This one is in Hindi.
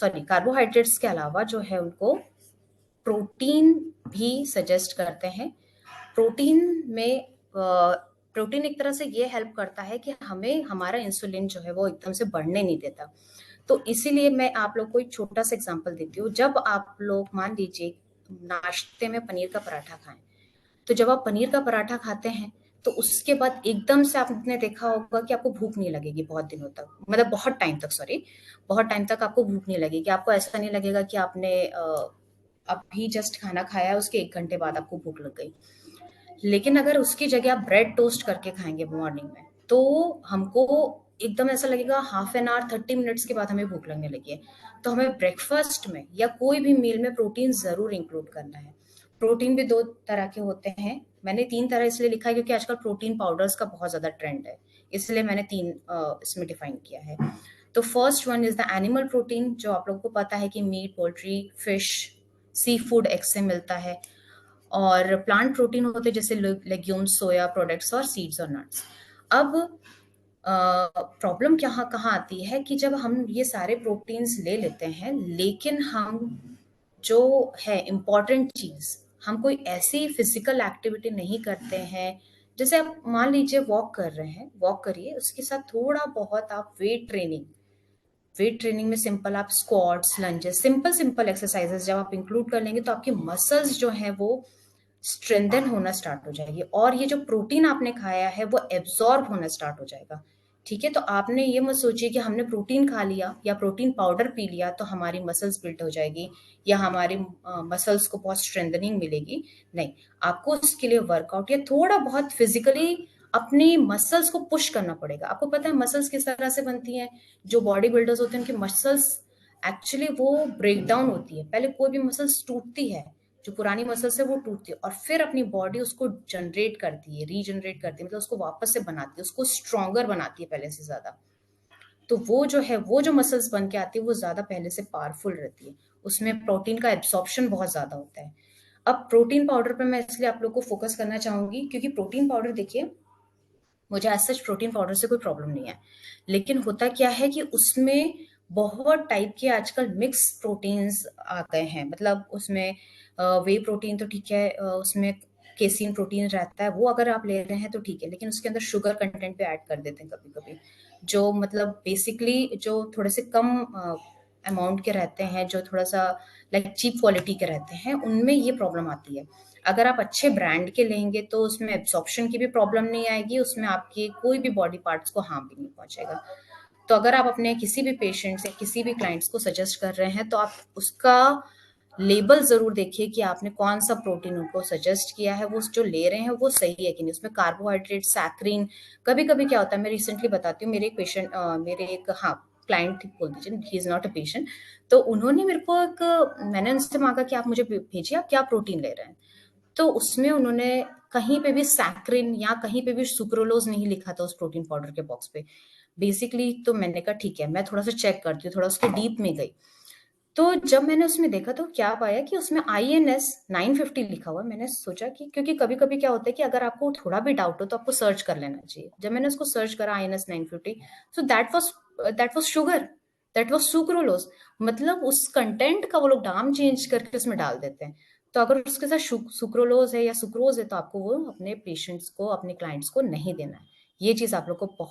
सॉरी कार्बोहाइड्रेट्स के अलावा जो है उनको प्रोटीन भी सजेस्ट करते हैं। प्रोटीन में प्रोटीन एक तरह से ये हेल्प करता है कि हमें हमारा इंसुलिन जो है वो एकदम से बढ़ने नहीं देता। तो इसीलिए मैं आप लोग को एक छोटा सा एग्जांपल देती हूँ। जब आप लोग मान लीजिए नाश्ते में पनीर का पराठा खाएं, तो जब आप पनीर का पराठा खाते हैं तो उसके बाद एकदम से आपने देखा होगा कि आपको भूख नहीं लगेगी बहुत दिनों तक, मतलब बहुत टाइम तक, सॉरी बहुत टाइम तक आपको भूख नहीं लगेगी। आपको ऐसा नहीं लगेगा कि आपने अभी जस्ट खाना खाया है उसके 1 घंटे बाद आपको भूख लग गई। लेकिन अगर उसकी जगह आप ब्रेड टोस्ट करके खाएंगे मॉर्निंग में, तो हमको एकदम ऐसा लगेगा हाफ एन आवर 30 मिनट्स के बाद हमें भूख लगने लगी है। तो हमें ब्रेकफास्ट में या कोई भी मील में प्रोटीन जरूर इंक्लूड करना है। प्रोटीन भी 2 तरह के होते हैं। मैंने 3 तरह इसलिए लिखा है क्योंकि आजकल प्रोटीन पाउडर्स का बहुत ज्यादा ट्रेंड है, इसलिए मैंने 3 इसमें डिफाइन किया है। तो first one is the animal protein, जो आप लोगों को पता है कि meet, poultry, fish, sea food egg से मिलता है। और प्लांट प्रोटीन होते हैं जैसे लेग्यूम्स, सोया प्रोडक्ट्स और सीड्स और नट्स। अब प्रॉब्लम कहाँ कहाँ आती है कि जब हम ये सारे प्रोटीन्स ले लेते हैं, लेकिन हम जो है इम्पॉर्टेंट चीज, हम कोई ऐसी फिजिकल एक्टिविटी नहीं करते हैं। जैसे आप मान लीजिए वॉक कर रहे हैं, वॉक करिए, उसके साथ थोड़ा बहुत आप वेट ट्रेनिंग में सिंपल आप squats, lunges, simple simple exercises जब आप इंक्लूड कर लेंगे तो आपकी मसल्स जो है वो स्ट्रेंथन होना स्टार्ट हो जाएगी, और ये जो प्रोटीन आपने खाया है वो एब्जॉर्ब होना स्टार्ट हो जाएगा। ठीक है, तो आपने ये मत सोचिए कि हमने प्रोटीन खा लिया या प्रोटीन पाउडर पी लिया तो हमारी मसल्स बिल्ड हो जाएगी या हमारी मसल्स को बहुत स्ट्रेंथनिंग मिलेगी। नहीं, आपको उसके लिए वर्कआउट या थोड़ा बहुत फिजिकली अपनी मसल्स को पुश करना पड़ेगा। आपको पता है मसल्स किस तरह से बनती हैं? जो बॉडी बिल्डर्स होते हैं उनकी मसल्स एक्चुअली वो ब्रेक डाउन होती है। पहले कोई भी मसल्स टूटती है, जो पुरानी मसल्स है वो टूटती है, और फिर अपनी बॉडी उसको जनरेट करती है, रीजनरेट करती है, मतलब उसको वापस से बनाती है, उसको स्ट्रॉन्गर बनाती है पहले से ज्यादा। तो वो जो है, वो जो मसल्स बन के आती है वो ज्यादा पहले से पावरफुल रहती है, उसमें प्रोटीन का एब्सॉर्प्शन बहुत ज्यादा होता है। अब प्रोटीन पाउडर पर मैं इसलिए आप लोग को फोकस करना चाहूंगी क्योंकि प्रोटीन पाउडर देखिए, मुझे एज सच प्रोटीन पाउडर से कोई प्रॉब्लम नहीं है, लेकिन होता क्या है कि उसमें बहुत टाइप के आजकल मिक्स प्रोटीन्स आ गए हैं। मतलब उसमें वे प्रोटीन तो ठीक है, उसमें केसिन प्रोटीन रहता है, वो अगर आप ले रहे हैं तो ठीक है, लेकिन उसके अंदर शुगर कंटेंट भी ऐड कर देते हैं कभी कभी, जो मतलब बेसिकली जो थोड़े से कम अमाउंट के रहते हैं, जो थोड़ा सा लाइक चीप क्वालिटी के रहते हैं, उनमें ये प्रॉब्लम आती है। अगर आप अच्छे ब्रांड के लेंगे तो उसमें एब्सॉर्प्शन की भी प्रॉब्लम नहीं आएगी, उसमें आपके कोई भी बॉडी पार्ट्स को हार्म भी नहीं पहुंचेगा। तो अगर आप अपने किसी भी पेशेंट्स या किसी भी क्लाइंट्स को सजेस्ट कर रहे हैं तो आप उसका लेबल जरूर देखिए कि आपने कौन सा प्रोटीन उनको सजेस्ट किया है, वो जो ले रहे हैं वो सही है कि नहीं, उसमें कार्बोहाइड्रेट, सैक्रिन। कभी कभी क्या होता है, मैं रिसेंटली बताती हूँ, मेरे एक पेशेंट, मेरे एक, हाँ, क्लाइंट बोल दीजिए, he is not a patient. तो उन्होंने मेरे को एक, मैंने उनसे मांगा कि आप मुझे भेजिए आप क्या प्रोटीन ले रहे हैं। तो उसमें उन्होंने कहीं पे भी सैक्रिन या कहीं पे भी सुक्रोलोज नहीं लिखा था उस प्रोटीन पाउडर के बॉक्स पे। बेसिकली तो मैंने कहा ठीक है, मैं थोड़ा सा चेक करती हूँ, थोड़ा उसके डीप में गई। तो जब मैंने उसमें देखा तो क्या पाया कि उसमें INS 950 लिखा हुआ है। मैंने सोचा कि क्योंकि कभी कभी क्या होता है कि अगर आपको थोड़ा भी डाउट हो तो आपको सर्च कर लेना चाहिए। जब मैंने उसको सर्च करा INS 950, so that was sugar, that was sucralose. मतलब उस कंटेंट का वो लोग नाम चेंज करके उसमें डाल देते हैं। तो अगर उसके साथ सुक्रोलोज है या सुक्रोज है तो आपको वो अपने पेशेंट्स को, अपने क्लाइंट्स को नहीं देना है। ये चीज आप लोग को बहुत